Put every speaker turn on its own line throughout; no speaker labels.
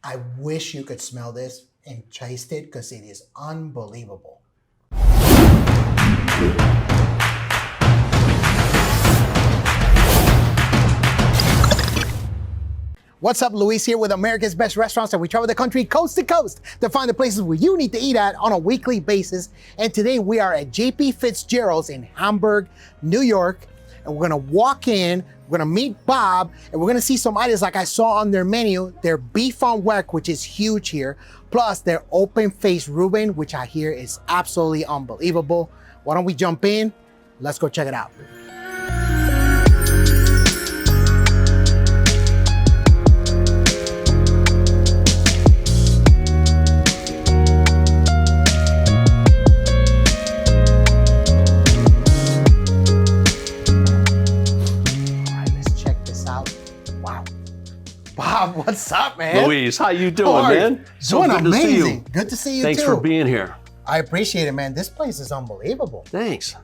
I wish you could smell this and taste it because it is unbelievable. What's up, Luis here with America's Best Restaurants, and we travel the country coast to coast to find the places where you need to eat at on a weekly basis. And today we are at JP Fitzgerald's in Hamburg, New York, and we're gonna walk in, we're gonna meet Bob, and we're gonna see some items like I saw on their menu, their beef on weck, which is huge here, plus their open-faced Reuben, which I hear is absolutely unbelievable. Why don't we jump in? Let's go check it out. Bob, what's up, man?
Luis, how you doing, man?
So doing good amazing. To see you. Good to see you,
Thanks
too.
for being here.
I appreciate it, man. This place is unbelievable.
Thanks.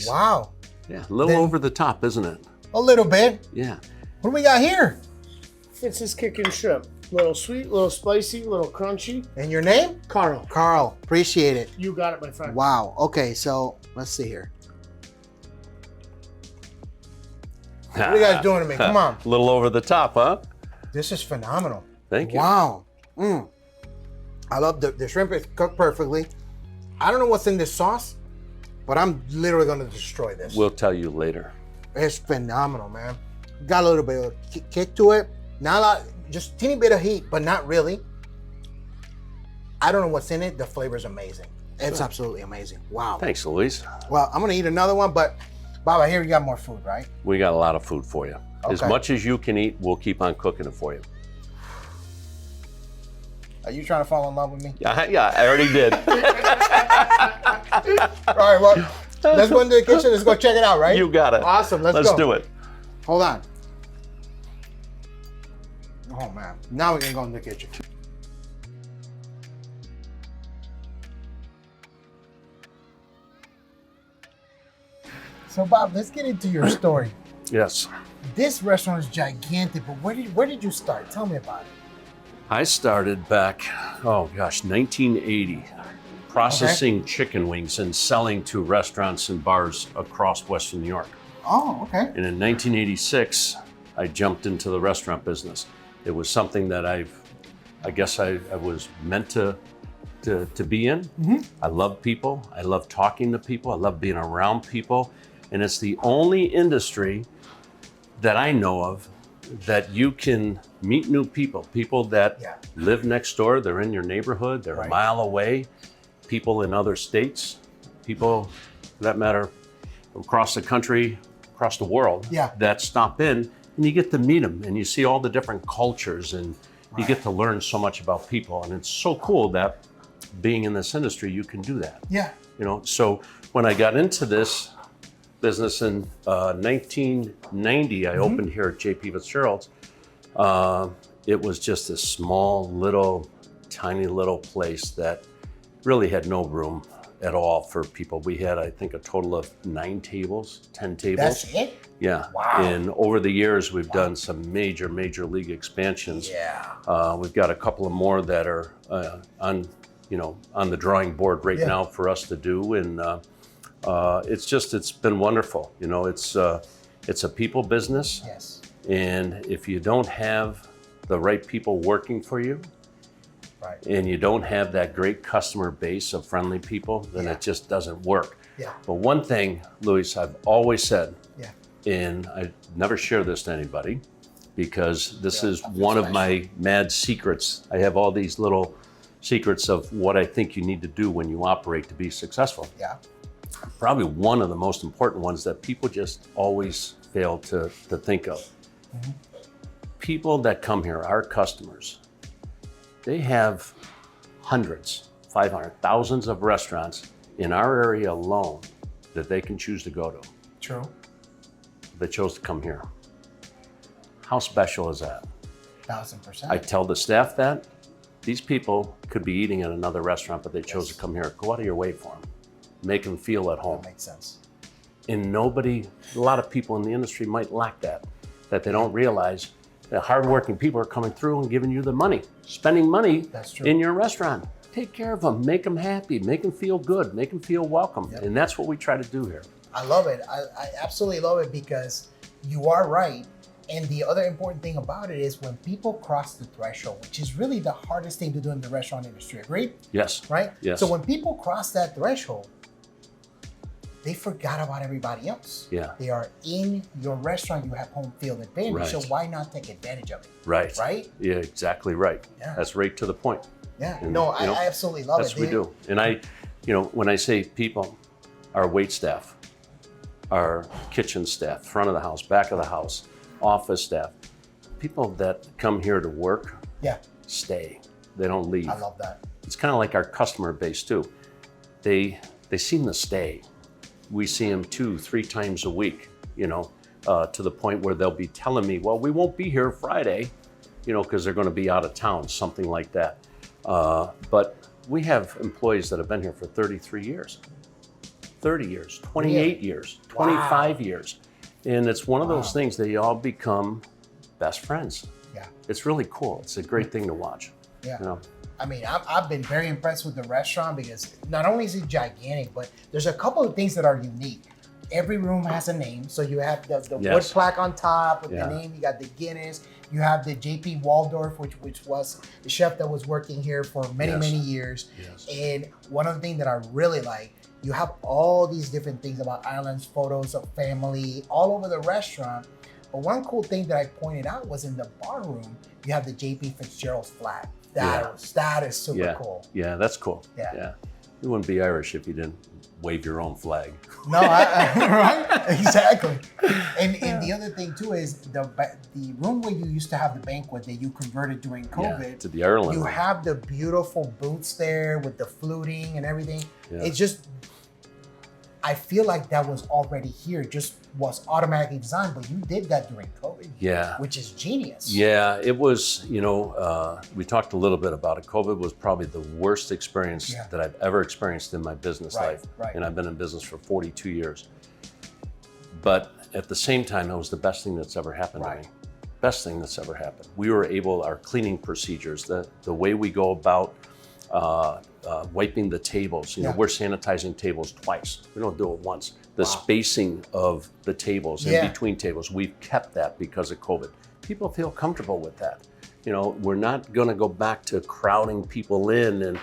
Wow.
Yeah, a little over the top, isn't it?
A little bit.
Yeah.
What do we got here?
Fitz's Kickin shrimp. Little sweet, little spicy, little crunchy.
And your name?
Carl.
Carl, appreciate it.
You got it, my friend.
Wow. Okay, so let's see here. What are you guys doing to me? Come on.
A little over the top, huh?
This is phenomenal.
Thank you.
Wow. I love the shrimp is cooked perfectly. I don't know what's in this sauce, but I'm literally going to destroy this.
We'll tell you later.
It's phenomenal, man. Got a little bit of kick to it. Not a lot, just a teeny bit of heat, but not really. I don't know what's in it. The flavor is amazing. It's absolutely amazing. Wow.
Thanks, Luis.
Well, I'm going to eat another one, but Bob, I hear you got more food, right?
We got a lot of food for you.
Okay.
As much as you can eat, we'll keep on cooking it for you.
Are you trying to fall in love with me?
Yeah, I already did.
All right, well, let's go into the kitchen. Let's go check it out, right?
You got it.
Awesome, let's go.
Let's do it.
Hold on. Oh, man. Now we can go in the kitchen. So, Bob, let's get into your story.
Yes.
This restaurant is gigantic, but where did you start? Tell me about it.
I started back, 1980, processing chicken wings and selling to restaurants and bars across Western New York.
Oh, okay.
And in 1986, I jumped into the restaurant business. It was something that I was meant to be in. Mm-hmm. I love people. I love talking to people. I love being around people. And it's the only industry that I know of that you can meet new people that live next door, they're in your neighborhood, they're a mile away, people in other states, people, for that matter, across the country, across the world, that stop in, and you get to meet them, and you see all the different cultures, and you get to learn so much about people. And it's so cool that being in this industry, you can do that.
Yeah.
You know, so when I got into this business in 1990, I opened here at JP Fitzgerald's. It was just a small little, tiny little place that really had no room at all for people. We had, I think, a total of 9 tables, 10 tables.
That's it?
Yeah.
Wow.
And over the years, we've done some major league expansions.
Yeah.
We've got a couple of more that are on the drawing board right now for us to do, and it's been wonderful. You know, it's a people business.
Yes.
And if you don't have the right people working for you, and you don't have that great customer base of friendly people, then it just doesn't work.
Yeah.
But one thing, Luis, I've always said, and I never share this to anybody, because this is one of my mad secrets. I have all these little secrets of what I think you need to do when you operate to be successful.
Yeah.
Probably one of the most important ones that people just always fail to think of. Mm-hmm. People that come here, our customers, they have hundreds, 500, thousands of restaurants in our area alone that they can choose to go to.
True.
They chose to come here. How special is that?
1000%.
I tell the staff that. These people could be eating at another restaurant, but they chose to come here. Go out of your way for them. Make them feel at home.
That makes sense.
And a lot of people in the industry might lack that they don't realize The hardworking people are coming through and giving you the money, spending money
That's true.
in your restaurant. Take care of them, make them happy, make them feel good, make them feel welcome.
Yep.
And that's what we try to do here.
I love it. I absolutely love it because you are right. And the other important thing about it is when people cross the threshold, which is really the hardest thing to do in the restaurant industry, agreed?
Yes.
Right?
Yes.
So when people cross that threshold, they forgot about everybody else.
Yeah.
They are in your restaurant, you have home field advantage.
Right.
So why not take advantage of it?
Right.
Right?
Yeah, exactly right.
Yeah.
That's right to the point.
Yeah.
And,
No,
you know,
I absolutely love
That's
it.
what we do. And when I say people, our wait staff, our kitchen staff, front of the house, back of the house, office staff, people that come here to work,
Yeah.
stay. They don't leave.
I love that.
It's kind of like our customer base too. They seem to stay. We see them 2-3 times a week, to the point where they'll be telling me, well, we won't be here Friday, because they're going to be out of town, something like that. But we have employees that have been here for 33 years, 30 years, 28 years, 25 years. And it's one of those things, they all become best friends.
Yeah.
It's really cool. It's a great thing to watch.
Yeah. I mean, I've been very impressed with the restaurant because not only is it gigantic, but there's a couple of things that are unique. Every room has a name. So you have the wood plaque on top with the name. You got the Guinness. You have the JP Waldorf, which was the chef that was working here for many years.
Yes.
And one of the things that I really like, you have all these different things about islands, photos of family all over the restaurant. But one cool thing that I pointed out was in the bar room, you have the JP Fitzgerald's flag. That is super cool.
Yeah, that's cool.
Yeah.
You wouldn't be Irish if you didn't wave your own flag.
No, right? Exactly. And the other thing too is the room where you used to have the banquet that you converted during COVID.
To the Ireland
You
room.
have the beautiful booths there with the fluting and everything.
Yeah.
It's just, I feel like that was already here, just was automatically designed, but you did that during COVID.
Yeah.
Which is genius.
Yeah, it was, we talked a little bit about it. COVID was probably the worst experience that I've ever experienced in my business life.
Right.
And I've been in business for 42 years. But at the same time, it was the best thing that's ever happened to me. Best thing that's ever happened. We were able, our cleaning procedures, the way we go about wiping the tables, we're sanitizing tables twice. We don't do it once. The spacing of the tables in between tables, we've kept that because of COVID. People feel comfortable with that. We're not gonna go back to crowding people in and,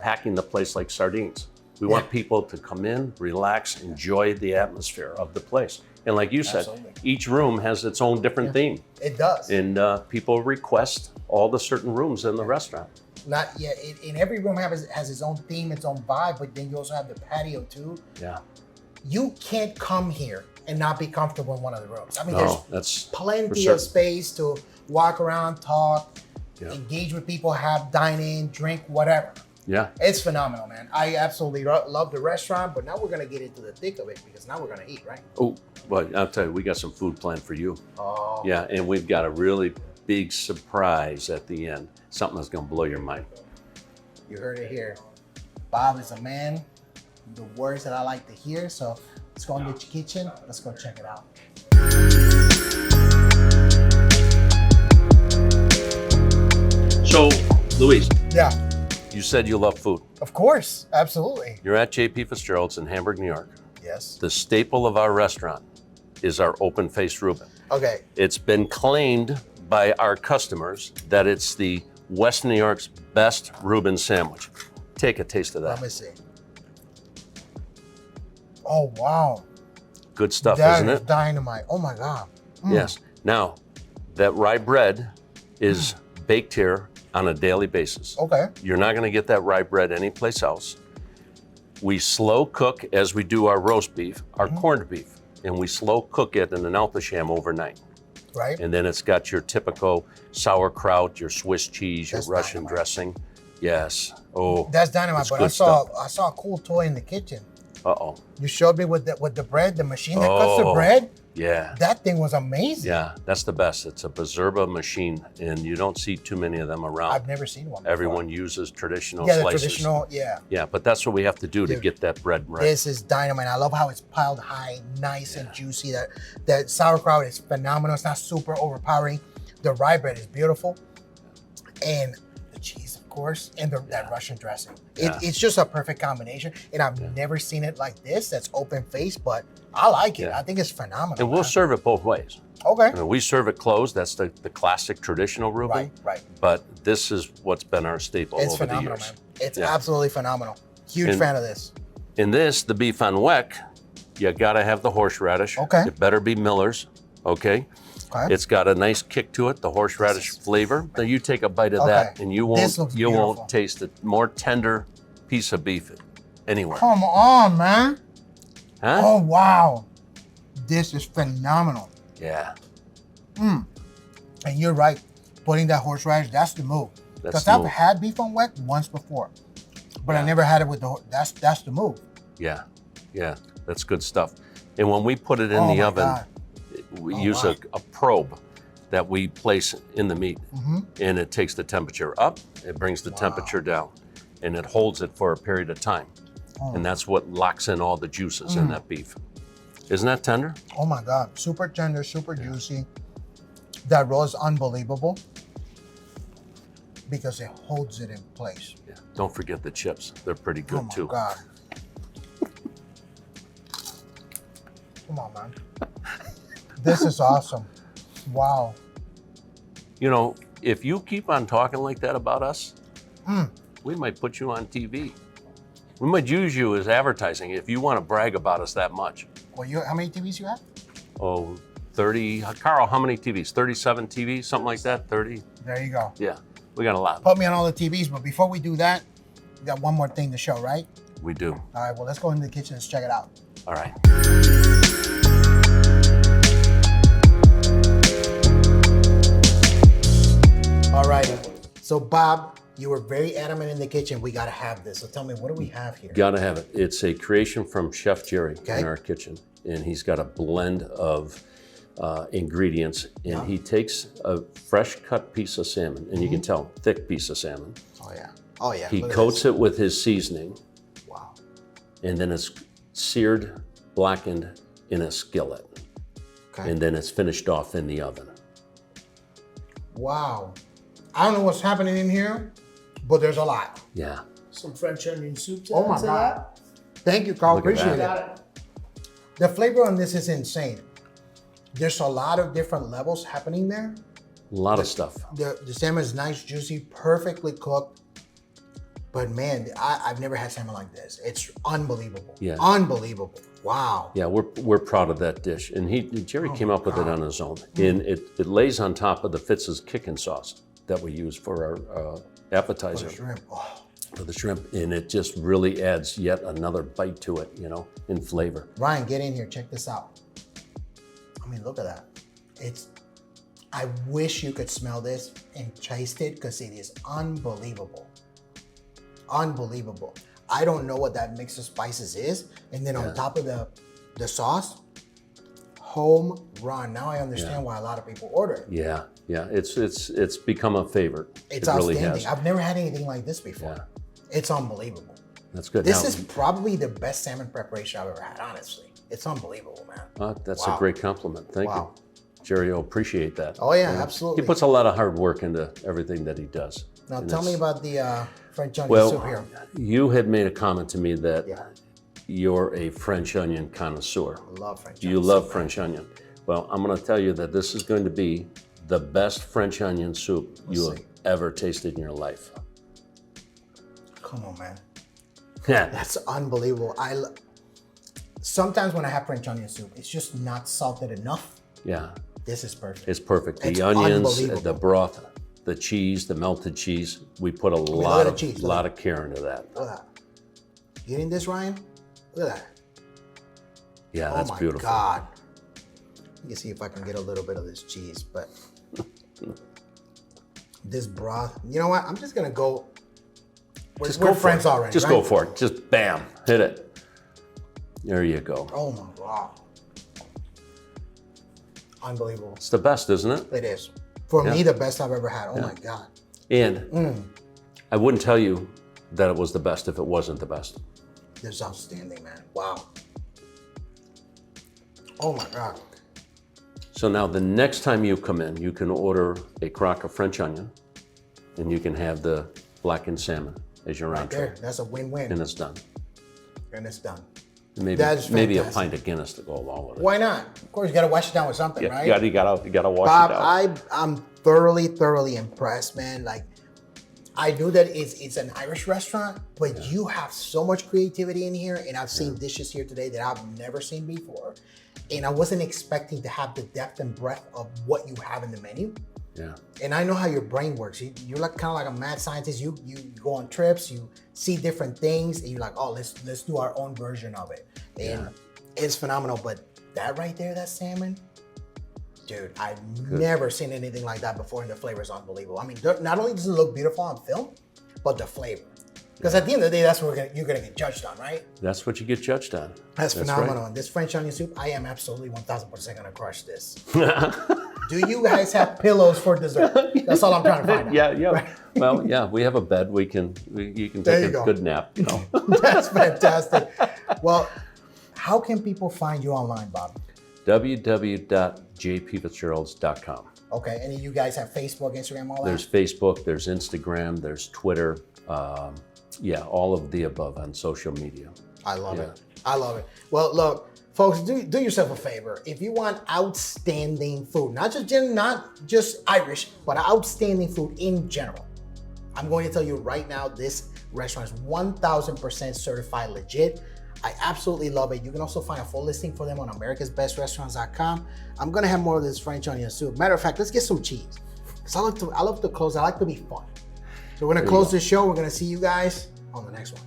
packing the place like sardines. We want people to come in, relax, enjoy the atmosphere of the place. And like you said, each room has its own different theme.
It does.
And people request all the certain rooms in the restaurant.
In every room has its own theme, its own vibe, but then you also have the patio too.
Yeah.
You can't come here and not be comfortable in one of the rooms. I mean,
that's
plenty of space to walk around, talk, engage with people, dine in, drink, whatever.
Yeah.
It's phenomenal, man. I absolutely love the restaurant, but now we're going to get into the thick of it because now we're going to eat, right?
Oh, well, I'll tell you, we got some food planned for you.
Oh.
Yeah, and we've got a really big surprise at the end. Something that's going to blow your mind.
You heard it here. Bob is a man. The words that I like to hear. So let's go into the kitchen. Let's go check it out.
So, Luis,
Yeah,
you said you love food.
of course. Absolutely.
You're at JP Fitzgerald's in Hamburg, New York.
Yes.
The staple of our restaurant is our open-faced Reuben.
Okay.
It's been claimed by our customers that it's the West New York's best Reuben sandwich. Take a taste of
Let
that.
me see. Oh, wow.
Good stuff,
That
isn't
is
it?
dynamite. Oh, my God.
Yes. Now, that rye bread is baked here on a daily basis.
Okay.
You're not going to get that rye bread anyplace else. We slow cook as we do our roast beef, our corned beef, and we slow cook it in an Alpasham overnight.
Right.
And then it's got your typical sauerkraut, your Swiss cheese, your
That's
Russian
dynamite.
dressing. Yes. Oh.
That's dynamite.
It's
But
good
I saw a cool toy in the kitchen.
Uh-oh.
You showed me with the bread, the machine that cuts the bread.
Yeah.
That thing was amazing.
Yeah, that's the best. It's a Bazurba machine, and you don't see too many of them around.
I've never seen one before.
Everyone uses traditional
Yeah, the
slices.
traditional, yeah.
Yeah, but that's what we have to do to
Dude,
get that bread right.
This is dynamite. I love how it's piled high, nice and juicy. That sauerkraut is phenomenal. It's not super overpowering. The rye bread is beautiful. And the cheese, of course, and that Russian dressing. It's just a perfect combination. And I've never seen it like this, that's open faced, but I like it. I think it's phenomenal.
And we'll serve it both ways.
Okay.
I mean, we serve it closed. That's the classic traditional Reuben.
Right.
But this is what's been our staple
It's
over the
phenomenal,
years.
man. It's absolutely phenomenal. Huge fan of this.
In this, the beef on Weck, you gotta have the horseradish.
Okay.
It better be Miller's, okay? It's got a nice kick to it, the horseradish flavor. Now you take a bite of that and you won't taste a more tender piece of beef anywhere.
Come on, man.
Huh?
Oh, wow. This is phenomenal.
Yeah.
And you're right. Putting that horseradish, that's the move. Because I've had beef on Weck once before, but I never had it with that's the move.
Yeah, that's good stuff. And when we put it in the oven, we use a probe that we place in the meat, and it takes the temperature up, it brings the temperature down, and it holds it for a period of time. And that's what locks in all the juices in that beef. Isn't that tender?
Oh my God, super tender, super juicy. That roll is unbelievable because it holds it in place.
Yeah. Don't forget the chips. They're pretty good too.
Oh my God. Come on, man. This is awesome. Wow.
You know, if you keep on talking like that about us, we might put you on TV. We might use you as advertising if you want to brag about us that much.
Well, how many TVs you have?
Oh, 30. Carl, how many TVs? 37 TVs, something like that? 30?
There you go.
Yeah, we got a lot.
Put me on all the TVs, but before we do that, we got one more thing to show, right?
We do.
All right, well, let's go into the kitchen and check it out.
All right.
All right. So, Bob, you were very adamant in the kitchen. We got to have this. So tell me, what do we have here?
Gotta have it. It's a creation from Chef Jerry in our kitchen. And he's got a blend of ingredients. And he takes a fresh cut piece of salmon, and you can tell, thick piece of salmon.
Oh, yeah. Oh, yeah.
He coats it with his seasoning.
Wow.
And then it's seared, blackened in a skillet.
Okay.
And then it's finished off in the oven.
Wow. I don't know what's happening in here, but there's a lot.
Yeah.
Some French onion soup to
Oh my
add to
God.
that.
Thank you, Carl.
Look at
Appreciate
that.
it. The flavor on this is insane. There's a lot of different levels happening there.
A lot of stuff.
The salmon is nice, juicy, perfectly cooked. But man, I've never had salmon like this. It's unbelievable.
Yeah.
Unbelievable. Wow.
Yeah, we're proud of that dish. And Jerry came up with it on his own. And it lays on top of the Fitz's Kickin sauce that we use for our appetizer.
For the shrimp. Oh.
For the shrimp. And it just really adds yet another bite to it, you know, in flavor.
Ryan, get in here. Check this out. I mean, look at that. I wish you could smell this and taste it because it is unbelievable. Unbelievable. I don't know what that mix of spices is. And then on top of the sauce, home run. Now I understand why a lot of people order it.
Yeah, it's become a favorite.
It's
it
outstanding.
Really has.
I've never had anything like this before.
Yeah.
It's unbelievable.
That's good.
This
Now,
is probably the best salmon preparation I've ever had, honestly. It's unbelievable, man.
That's a great compliment. Thank you. Jerry, I appreciate that.
Oh yeah, absolutely.
He puts a lot of hard work into everything that he does.
Now tell me about the French onion soup here.
You had made a comment to me that you're a French onion connoisseur.
I love French onion.
You love French onion. Well, I'm going to tell you that this is going to be the best French onion soup you have ever tasted in your life.
Come on, man.
Yeah.
That's unbelievable. Sometimes when I have French onion soup, it's just not salted enough.
Yeah.
This is perfect.
It's perfect.
It's
The onions,
unbelievable.
the broth, the cheese, the melted cheese. We put a lot of care into that.
Look at that. You eating this, Ryan? Look at that.
Yeah, that's beautiful.
Oh my God. Let me see if I can get a little bit of this cheese, but this broth. You know what? I'm just gonna go. We're friends already.
Just
right?
go for it. Just bam, hit it. There you go.
Oh my God. Unbelievable.
It's the best, isn't it?
It is. For me, the best I've ever had. Oh my God.
And I wouldn't tell you that it was the best if it wasn't the best.
This is outstanding, man. Wow. Oh my God.
So now the next time you come in, you can order a crock of French onion, and you can have the blackened salmon as your entree.
There, that's a win-win.
And it's done.
And it's done.
Maybe a pint of Guinness to go along with it.
Why not? Of course, you got to wash it down with something, right?
You gotta wash
Bob,
it down.
I'm thoroughly impressed, man. Like, I knew that it's an Irish restaurant, but you have so much creativity in here, and I've seen dishes here today that I've never seen before. And I wasn't expecting to have the depth and breadth of what you have in the menu.
Yeah.
And I know how your brain works. You're like kind of like a mad scientist. You go on trips, you see different things, and you're like, oh, let's do our own version of it. And it's phenomenal. But that right there, that salmon, dude, I've never seen anything like that before, and the flavor is unbelievable. I mean, not only does it look beautiful on film, but the flavor. Because at the end of the day, that's what you're gonna get judged on, right?
That's what you get judged on.
That's phenomenal.
right.
And this French onion soup, I am absolutely 1000% gonna crush this. Do you guys have pillows for dessert? That's all I'm trying to find out.
Yeah. Right? Well, yeah, we have a bed. You can take a good nap. You know.
That's fantastic. Well, how can people find you online, Bob?
www.jpfitzgeralds.com.
Okay, and you guys have Facebook, Instagram, all that?
There's Facebook, there's Instagram, there's Twitter. All of the above on social media.
I love it. I love it. Well, look, folks, do yourself a favor. If you want outstanding food, not just Irish, but outstanding food in general, I'm going to tell you right now, this restaurant is 1000% certified legit. I absolutely love it. You can also find a full listing for them on americasbestrestaurants.com. I'm gonna have more of this French onion soup. Matter of fact, let's get some cheese. Because I love to close. I like to be fun. So we're gonna close this show. We're gonna see you guys on the next one.